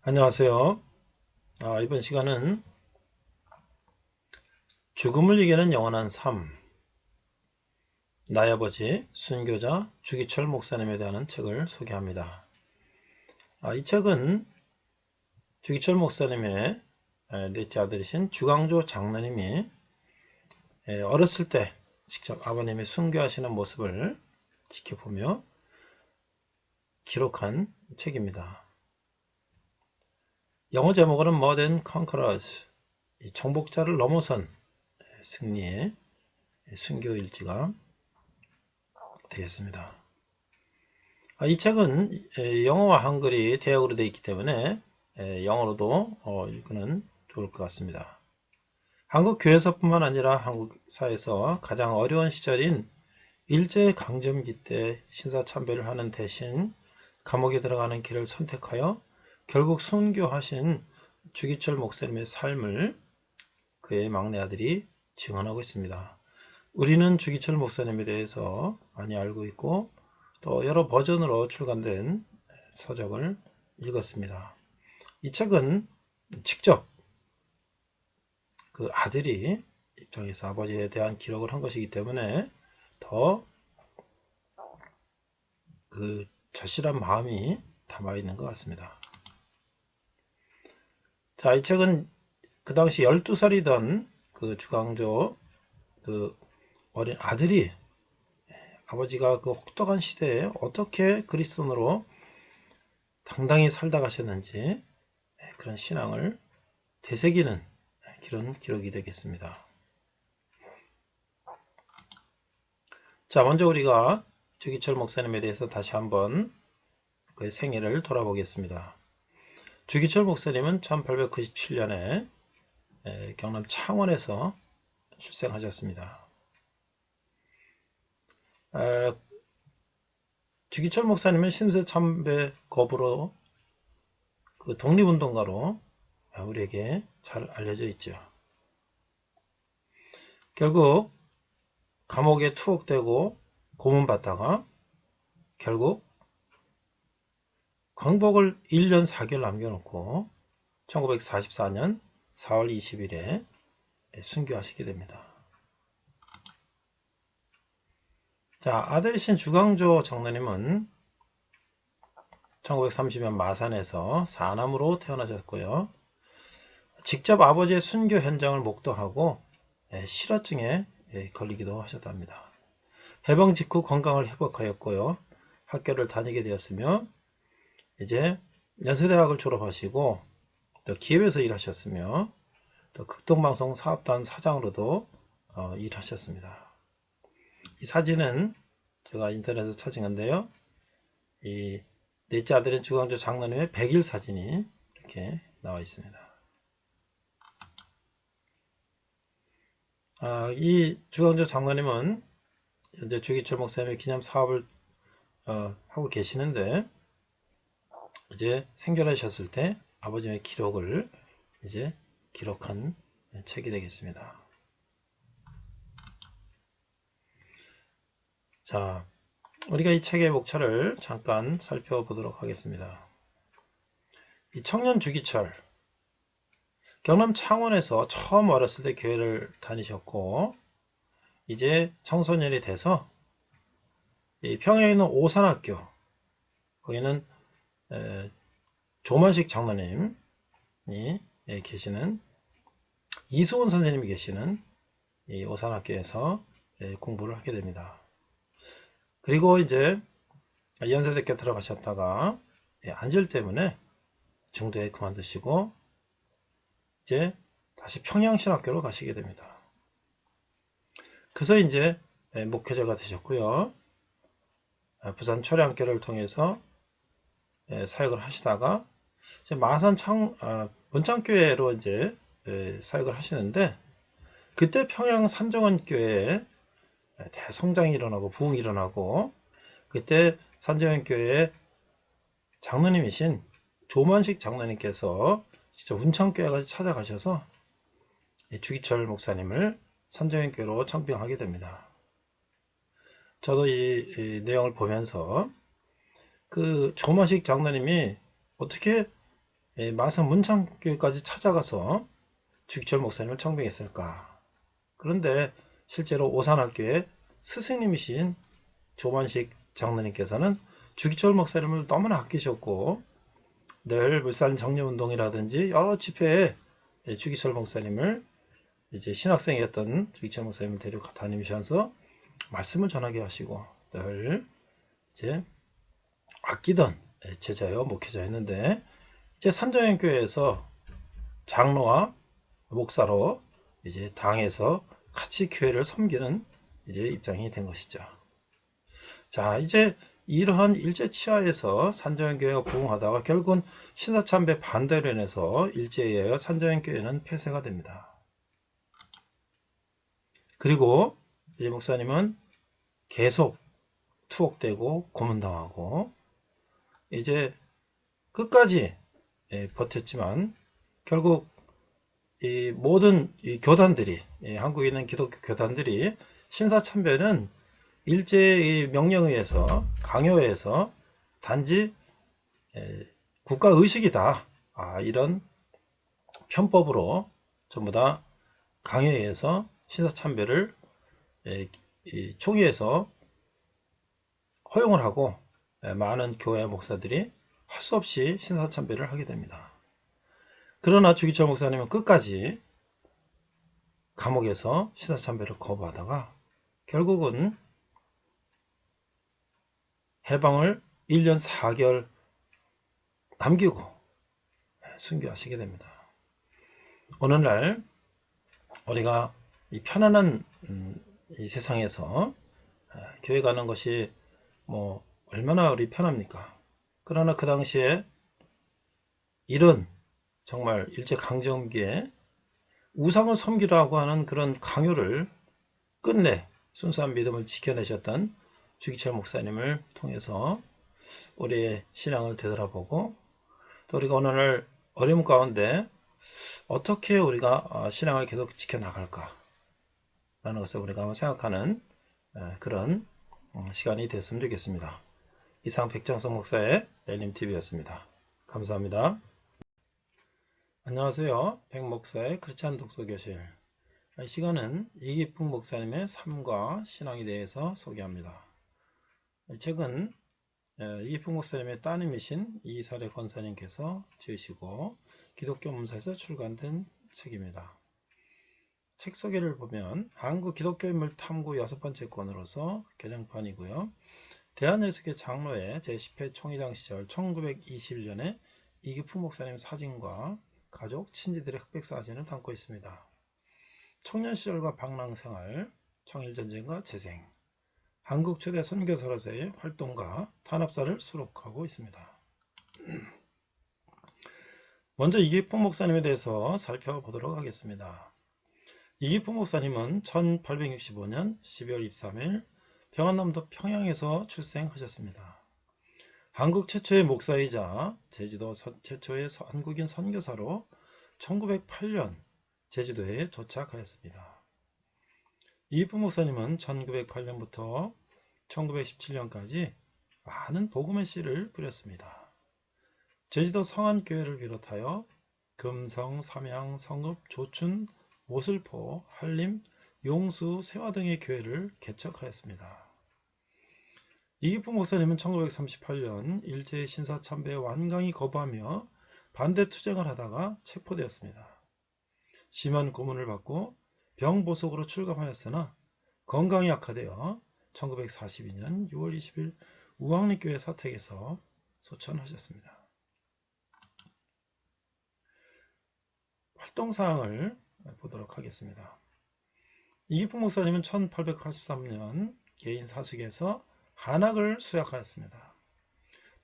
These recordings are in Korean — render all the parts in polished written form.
안녕하세요. 이번 시간은 죽음을 이기는 영원한 삶, 나의 아버지 순교자 주기철 목사님에 대한 책을 소개합니다. 이 책은 주기철 목사님의 넷째 아들이신 주강조 장로님이 어렸을 때 직접 아버님이 순교하시는 모습을 지켜보며 기록한 책입니다. 영어 제목은 More Than Conquerors, 정복자를 넘어선 승리의 순교 일지가 되겠습니다. 이 책은 영어와 한글이 대역으로 되어 있기 때문에 영어로도 읽으면 좋을 것 같습니다. 한국 교회에서뿐만 아니라 한국 사회에서 가장 어려운 시절인 일제강점기 때 신사참배를 하는 대신 감옥에 들어가는 길을 선택하여 결국 순교하신 주기철 목사님의 삶을 그의 막내 아들이 증언하고 있습니다. 우리는 주기철 목사님에 대해서 많이 알고 있고 또 여러 버전으로 출간된 서적을 읽었습니다. 이 책은 직접 그 아들이 입장에서 아버지에 대한 기록을 한 것이기 때문에 더 그 절실한 마음이 담아 있는 것 같습니다. 자, 이 책은 그 당시 12살이던 그 주강조 그 어린 아들이 아버지가 그 혹독한 시대에 어떻게 그리스도인으로 당당히 살다 가셨는지 그런 신앙을 되새기는 그런 기록이 되겠습니다. 자, 먼저 우리가 주기철 목사님에 대해서 다시 한번 그의 생애를 돌아보겠습니다. 주기철 목사님은 1897년에 경남 창원에서 출생하셨습니다. 주기철 목사님은 신세참배 거부로 그 독립운동가로 우리에게 잘 알려져 있죠. 결국 감옥에 투옥되고 고문받다가 결국 광복을 1년 4개월 남겨놓고 1944년 4월 20일에 순교하시게 됩니다. 자, 아들이신 주강조 장로님은 1930년 마산에서 사남으로 태어나셨고요. 직접 아버지의 순교 현장을 목도하고 실어증에 걸리기도 하셨답니다. 해방 직후 건강을 회복하였고요. 학교를 다니게 되었으며 이제 연세대학을 졸업하시고 또 기업에서 일하셨으며 또 극동방송 사업단 사장으로도 일하셨습니다. 이 사진은 제가 인터넷에서 찾은 건데요. 이 넷째 아들인 주강조 장로님의 100일 사진이 이렇게 나와 있습니다. 이 주강조 장로님은 현재 주기철 목사님의 기념 사업을 하고 계시는데 이제 생존하셨을 때 아버지의 기록을 이제 기록한 책이 되겠습니다. 자, 우리가 이 책의 목차를 잠깐 살펴보도록 하겠습니다. 이 청년 주기철, 경남 창원에서 처음 어렸을 때 교회를 다니셨고 이제 청소년이 돼서 이 평양에 있는 오산학교, 거기는 조만식 장로님이 계시는 이수원 선생님이 계시는 이 오산학교에서 공부를 하게 됩니다. 그리고 이제 연세대학교 들어가셨다가 안절 때문에 중도에 그만두시고 이제 다시 평양신학교로 가시게 됩니다. 그래서 이제 목회자가 되셨고요. 부산 초량교를 통해서 사역을 하시다가 이제 마산 문창교회로 이제 사역을 하시는데 그때 평양 산정원교회에 대성장이 일어나고 부흥이 일어나고 그때 산정원교회 장로님이신 조만식 장로님께서 진짜 운창교회까지 찾아가셔서 주기철 목사님을 산정원교회로 청빙하게 됩니다. 저도 이 내용을 보면서 그 조만식 장로님이 어떻게 마산 문창교회까지 찾아가서 주기철 목사님을 청빙했을까? 그런데 실제로 오산학교의 스승님이신 조만식 장로님께서는 주기철 목사님을 너무나 아끼셨고 늘 물산 정례운동이라든지 여러 집회에 주기철 목사님을 이제 신학생이었던 주기철 목사님을 데리고 다니면서 말씀을 전하게 하시고 늘 이제 아끼던 제자요 목회자였는데 이제 산정현교회에서 장로와 목사로 이제 당에서 같이 교회를 섬기는 이제 입장이 된 것이죠. 자, 이제 이러한 일제치하에서 산정현교회가 부흥하다가 결국은 신사참배 반대로 인해서 일제에 의하여 산정현교회는 폐쇄가 됩니다. 그리고 이 목사님은 계속 투옥되고 고문당하고 이제 끝까지 버텼지만 결국 이 모든 이 교단들이 한국에 있는 기독교 교단들이 신사참배는 일제의 명령에 의해서 강요에 의해서 단지 국가의식이다 이런 편법으로 전부 다 강요에 의해서 신사참배를 총회에서 허용을 하고 많은 교회 목사들이 할 수 없이 신사참배를 하게 됩니다. 그러나 주기철 목사님은 끝까지 감옥에서 신사참배를 거부하다가 결국은 해방을 1년 4개월 남기고 순교하시게 됩니다. 어느 날 우리가 이 편안한 이 세상에서 교회 가는 것이 뭐 얼마나 우리 편합니까? 그러나 그 당시에 이런 정말 일제강점기에 우상을 섬기라고 하는 그런 강요를 끝내 순수한 믿음을 지켜내셨던 주기철 목사님을 통해서 우리의 신앙을 되돌아보고 또 우리가 오늘 어려움 가운데 어떻게 우리가 신앙을 계속 지켜나갈까 라는 것을 우리가 한번 생각하는 그런 시간이 됐으면 좋겠습니다. 이상 백정성 목사의 엘림TV였습니다. 감사합니다. 안녕하세요. 백목사의 크리스찬 독서교실. 이 시간은 이기풍 목사님의 삶과 신앙에 대해서 소개합니다. 책은 이기풍 목사님의 따님이신 이설의 권사님께서 지으시고 기독교 문사에서 출간된 책입니다. 책 소개를 보면 한국 기독교 인물 탐구 6번째 권으로서 개정판이고요. 대한예수교 장로회 제10회 총회장 시절 1921년에 이기풍 목사님 사진과 가족, 친지들의 흑백 사진을 담고 있습니다. 청년 시절과 방랑생활, 청일전쟁과 재생, 한국 초대 선교사로서의 활동과 탄압사를 수록하고 있습니다. 먼저 이기풍 목사님에 대해서 살펴보도록 하겠습니다. 이기풍 목사님은 1865년 12월 23일 평안남도 평양에서 출생하셨습니다. 한국 최초의 목사이자 제주도 최초의 한국인 선교사로 1908년 제주도에 도착하였습니다. 이기풍 목사님은 1908년부터 1917년까지 많은 복음의 씨를 뿌렸습니다. 제주도 성안교회를 비롯하여 금성, 삼양, 성읍, 조춘, 모슬포, 한림, 용수, 세화 등의 교회를 개척하였습니다. 이기풍 목사님은 1938년 일제의 신사참배에 완강히 거부하며 반대 투쟁을 하다가 체포되었습니다. 심한 고문을 받고 병보석으로 출감하였으나 건강이 악화되어 1942년 6월 20일 우왕리교회 사택에서 소천하셨습니다. 활동사항을 보도록 하겠습니다. 이기풍 목사님은 1883년 개인 사숙에서 한학을 수약하였습니다.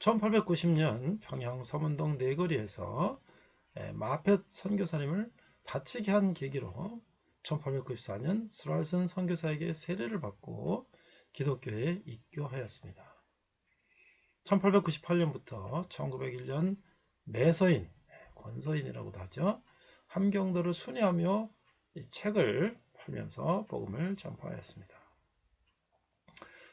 1890년 평양 서문동 내거리에서 마펫 선교사님을 다치게 한 계기로 1894년 스랄슨 선교사에게 세례를 받고 기독교에 입교하였습니다. 1898년부터 1901년 매서인, 권서인이라고도 하죠. 함경도를 순회하며 이 책을 팔면서 복음을 전파하였습니다.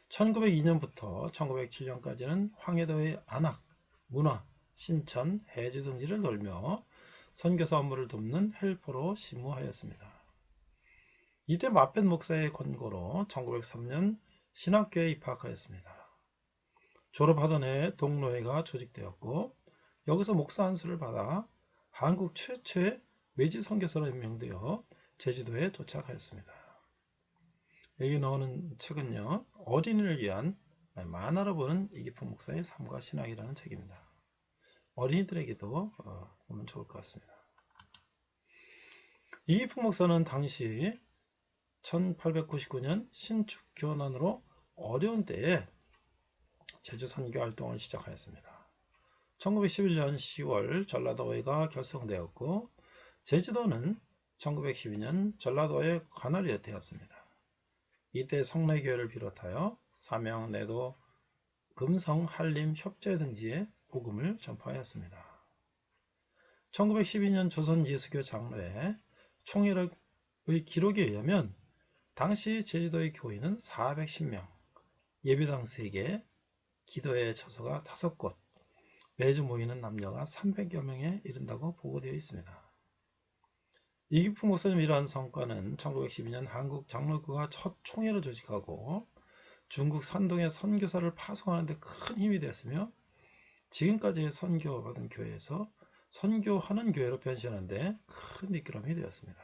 1902년부터 1907년까지는 황해도의 안학, 문화, 신천, 해주 등지를 돌며 선교사 업무를 돕는 헬퍼로 심무하였습니다. 이때 마펜 목사의 권고로 1903년 신학교에 입학하였습니다. 졸업하던 해 동로회가 조직되었고 여기서 목사 안수를 받아 한국 최초의 외지 선교사로 임명되어 제주도에 도착하였습니다. 여기 나오는 책은요, 어린이를 위한 만화로 보는 이기풍 목사의 삶과 신앙이라는 책입니다. 어린이들에게도 보면 좋을 것 같습니다. 이기풍 목사는 당시 1899년 신축 교난으로 어려운 때에 제주 선교 활동을 시작하였습니다. 1911년 10월 전라도회가 결성되었고 제주도는 1912년 전라도의 관할이 되었습니다. 이때 성례교회를 비롯하여 삼양, 내도, 금성, 한림, 협재 등지에 복음을 전파하였습니다. 1912년 조선 예수교 장로회 총회의 기록에 의하면 당시 제주도의 교인은 410명, 예배당 3개, 기도회 처소가 5곳, 매주 모이는 남녀가 300여 명에 이른다고 보고되어 있습니다. 이기풍 목사님 이러한 성과는 1912년 한국 장로교가 첫 총회를 조직하고 중국 산동에 선교사를 파송하는 데 큰 힘이 되었으며 지금까지의 선교받은 교회에서 선교하는 교회로 변신하는 데 큰 미끄럼이 되었습니다.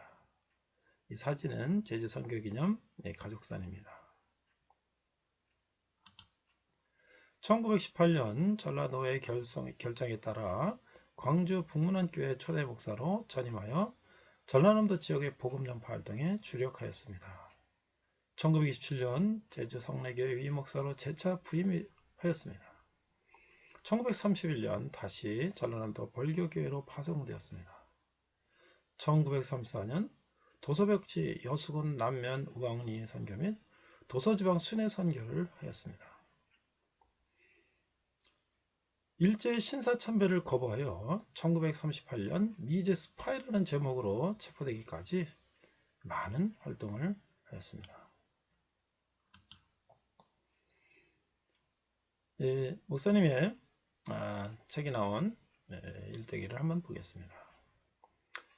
이 사진은 제주 선교기념 가족사진입니다. 1918년 전라도의 결정에 따라 광주 북문안교회 초대 목사로 전임하여 전라남도 지역의 복음 전파 활동에 주력하였습니다. 1927년 제주 성례교회 위목사로 재차 부임하였습니다. 1931년 다시 전라남도 벌교교회로 파송되었습니다. 1934년 도서벽지 여수군 남면 우왕리 선교 및 도서지방 순회 선교를 하였습니다. 일제의 신사참배를 거부하여 1938년 미제 스파이라는 제목으로 체포되기까지 많은 활동을 하였습니다. 목사님의 책에 나온 일대기를 한번 보겠습니다.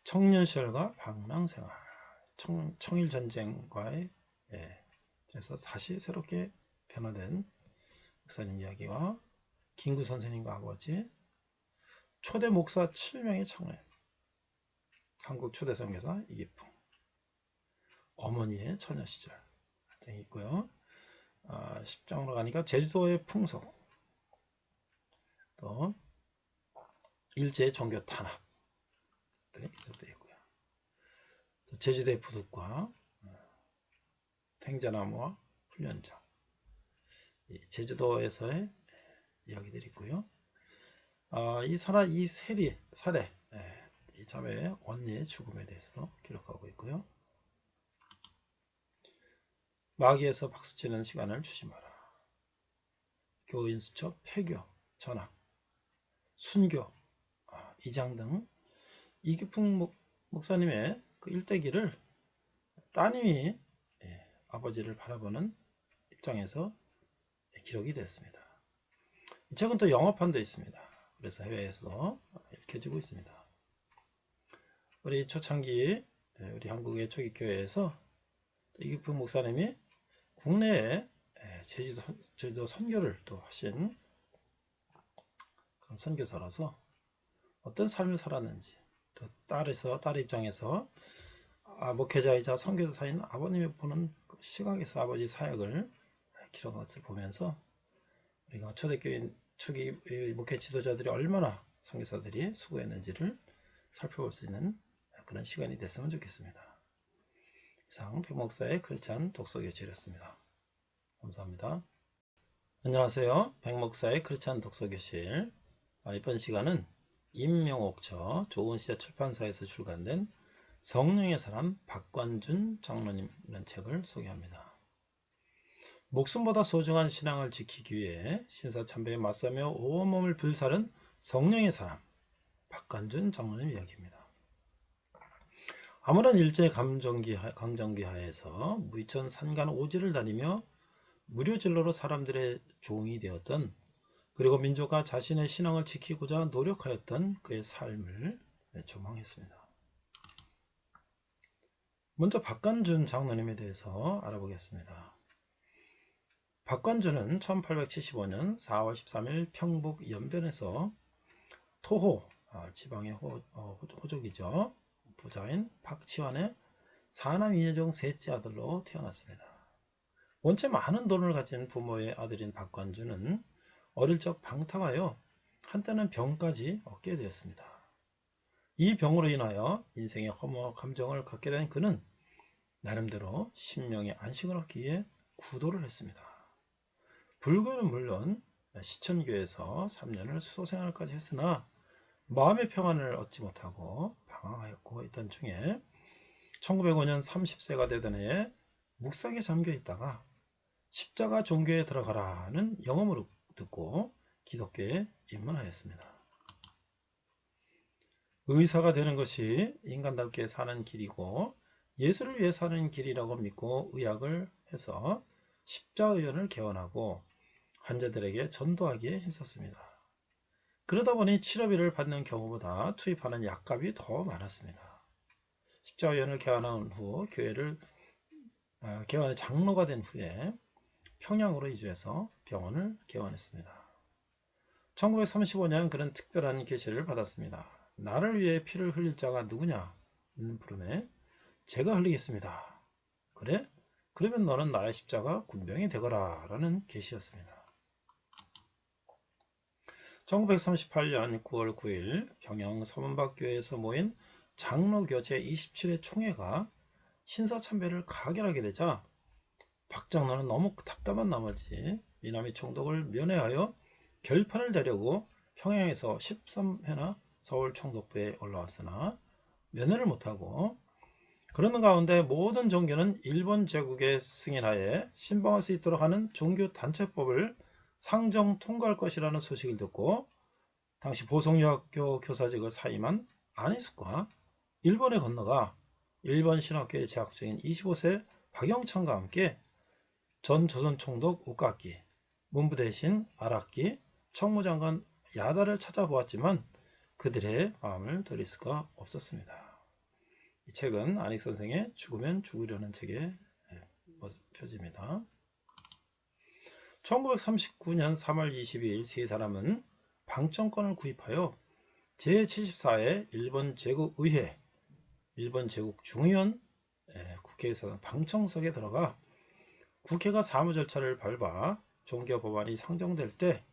청년 시절과 방랑생활, 청일전쟁과의 그래서 다시 새롭게 변화된 목사님 이야기와 김구 선생님과 아버지, 초대 목사 7명의 청년, 한국 초대 선교사 이기풍, 어머니의 처녀 시절 등이 있고요. 10장으로 가니까 제주도의 풍속, 또 일제의 종교 탄압들이 기록되어 있고요. 또 제주도의 부둣과 탱자나무와 훈련장, 제주도에서의 이야기들이 있고요. 이 사례, 이 자매의 언니의 죽음에 대해서도 기록하고 있고요. 마귀에서 박수치는 시간을 주지 마라. 교인 수첩, 폐교, 전학, 순교, 이장 등 이기풍 목사님의 그 일대기를 따님이 아버지를 바라보는 입장에서 기록이 됐습니다. 이 책은 또 영어판도 있습니다. 그래서 해외에서도 읽혀지고 있습니다. 우리 초창기 우리 한국의 초기교회에서 이기풍 목사님이 국내에 제주도 선교를 또 하신 그런 선교사라서 어떤 삶을 살았는지, 또 딸 입장에서 목회자이자 선교사인 아버님이 보는 시각에서 아버지 사역을 기록한 것을 보면서 우리가 초대교회 초기 목회 지도자들이 얼마나 선교사들이 수고했는지를 살펴볼 수 있는 그런 시간이 됐으면 좋겠습니다. 이상 백목사의 크리스찬 독서교실이었습니다. 감사합니다. 안녕하세요. 백목사의 크리스찬 독서교실. 이번 시간은 임명옥처 좋은시대 출판사에서 출간된 성령의 사람 박관준 장로님이라는 책을 소개합니다. 목숨보다 소중한 신앙을 지키기 위해 신사참배에 맞서며 온몸을 불사른 성령의 사람 박관준 장로님 이야기입니다. 아무런 일제 강점기 하에서 무이천 산간 오지를 다니며 무료 진로로 사람들의 종이 되었던 그리고 민족과 자신의 신앙을 지키고자 노력하였던 그의 삶을 조망했습니다. 먼저 박관준 장로님에 대해서 알아보겠습니다. 박관준은 1875년 4월 13일 평북 연변에서 토호, 지방의 호족이죠. 부자인 박치환의 사남 2녀 중 셋째 아들로 태어났습니다. 원체 많은 돈을 가진 부모의 아들인 박관준은 어릴 적 방탕하여 한때는 병까지 얻게 되었습니다. 이 병으로 인하여 인생의 허무 감정을 갖게 된 그는 나름대로 심령의 안식을 얻기 위해 구도를 했습니다. 불교는 물론 시천교에서 3년을 수도생활까지 했으나 마음의 평안을 얻지 못하고 방황하였고 있던 중에 1905년 30세가 되던 해에 묵상에 잠겨 있다가 십자가 종교에 들어가라는 영험을 듣고 기독교에 입문하였습니다. 의사가 되는 것이 인간답게 사는 길이고 예수를 위해 사는 길이라고 믿고 의학을 해서 십자의원을 개원하고 환자들에게 전도하기에 힘썼습니다. 그러다 보니 치료비를 받는 경우보다 투입하는 약값이 더 많았습니다. 십자의원을 개원한 후 개원의 장로가 된 후에 평양으로 이주해서 병원을 개원했습니다. 1935년 그는 특별한 계시를 받았습니다. 나를 위해 피를 흘릴 자가 누구냐? 물음에 제가 흘리겠습니다. 그래? 그러면 너는 나의 십자가 군병이 되거라 라는 계시였습니다. 1938년 9월 9일 평양 서문박교회에서 모인 장로교 제27회 총회가 신사참배를 가결하게 되자 박 장로는 너무 답답한 나머지 미남이 총독을 면회하여 결판을 내려고 평양에서 13회나 서울 총독부에 올라왔으나 면회를 못하고 그러는 가운데 모든 종교는 일본 제국의 승인하에 신방할 수 있도록 하는 종교단체법을 상정 통과할 것이라는 소식을 듣고 당시 보성여학교 교사직을 사임한 안희숙과 일본에 건너가 일본 신학교에 재학 중인 25세 박영천과 함께 전 조선 총독 옥각기, 문부 대신 아락기, 청무장관 야다를 찾아보았지만 그들의 마음을 돌릴 수가 없었습니다. 이 책은 안익 선생의 죽으면 죽으려는 책의 표지입니다. 1939년 3월 22일 세 사람은 방청권을 구입하여 제74회 일본 제국의회, 일본 제국 중의원 국회에서 방청석에 들어가 국회가 사무 절차를 밟아 종교 법안이 상정될 때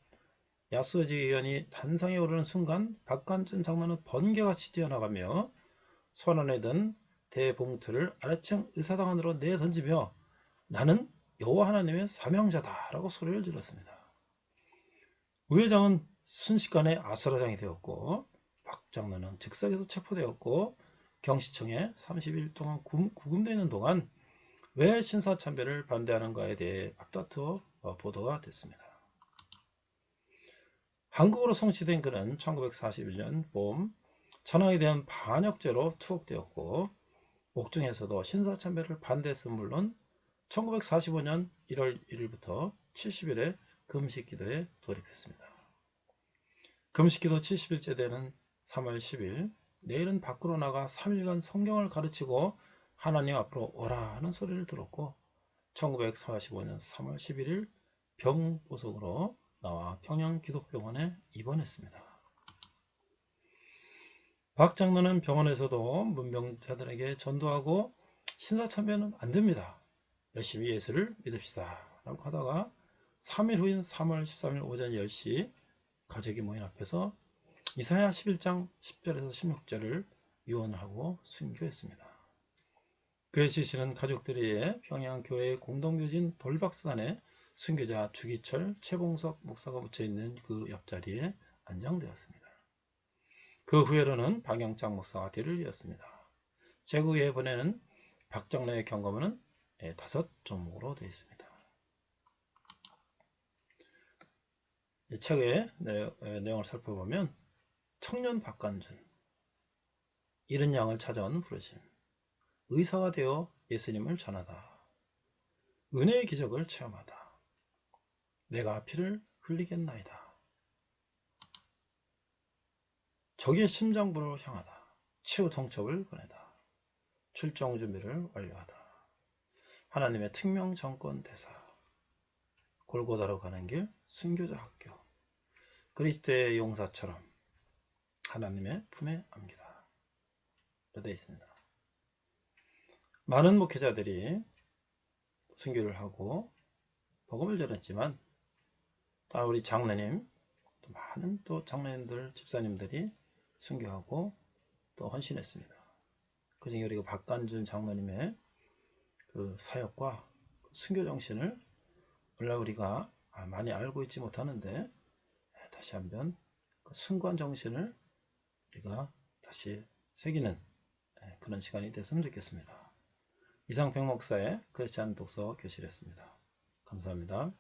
야스오지 의원이 단상에 오르는 순간 박관준 장로는 번개같이 뛰어나가며 손안에 든 대봉투를 아래층 의사당 안으로 내던지며 나는 여호와 하나님의 사명자다 라고 소리를 질렀습니다. 의회장은 순식간에 아수라장이 되었고 박 장로는 즉석에서 체포되었고 경시청에 30일 동안 구금되어 있는 동안 왜 신사참배를 반대하는가에 대해 앞다투어 보도가 됐습니다. 한국으로 송치된 그는 1941년 봄 천황에 대한 반역죄로 투옥되었고 옥중에서도 신사참배를 반대했음 물론 1945년 1월 1일부터 70일에 금식기도에 돌입했습니다. 금식기도 70일째 되는 3월 10일 내일은 밖으로 나가 3일간 성경을 가르치고 하나님 앞으로 오라 하는 소리를 들었고 1945년 3월 11일 병보석으로 나와 평양 기독병원에 입원했습니다. 박 장로는 병원에서도 문병자들에게 전도하고 신사참배는 안 됩니다. 열심히 예수를 믿읍시다 라고 하다가 3일 후인 3월 13일 오전 10시 가족이 모인 앞에서 이사야 11장 10절에서 16절을 유언하고 순교했습니다. 그의 시신은 가족들이 평양교회 공동묘진 돌박스단에 순교자 주기철, 최봉석 목사가 묻혀있는 그 옆자리에 안장되었습니다. 그 후회로는 박영장 목사가 뒤를 이었습니다. 제국에 보내는 박 장로의 경고문은 5종목으로 되어 있습니다. 이 책의 내용을 살펴보면 청년 박관준, 잃은 양을 찾아온 부르심, 의사가 되어 예수님을 전하다, 은혜의 기적을 체험하다, 내가 피를 흘리겠나이다, 적의 심장부를 향하다. 최후 통첩을 보내다. 출정 준비를 완료하다. 하나님의 특명 정권 대사. 골고다로 가는 길 순교자 학교. 그리스도의 용사처럼 하나님의 품에 안기다. 되어 있습니다. 많은 목회자들이 순교를 하고 복음을 전했지만 다 우리 장로님, 또 많은 또 장로님들, 집사님들이 순교하고 또 헌신했습니다. 그중에 우리 박간준 장로님의 그 사역과 순교 정신을 원래 우리가 많이 알고 있지 못하는데 다시 한번 그 순관 정신을 우리가 다시 새기는 그런 시간이 됐으면 좋겠습니다. 이상평 목사의 크리스찬 독서 교실이었습니다. 감사합니다.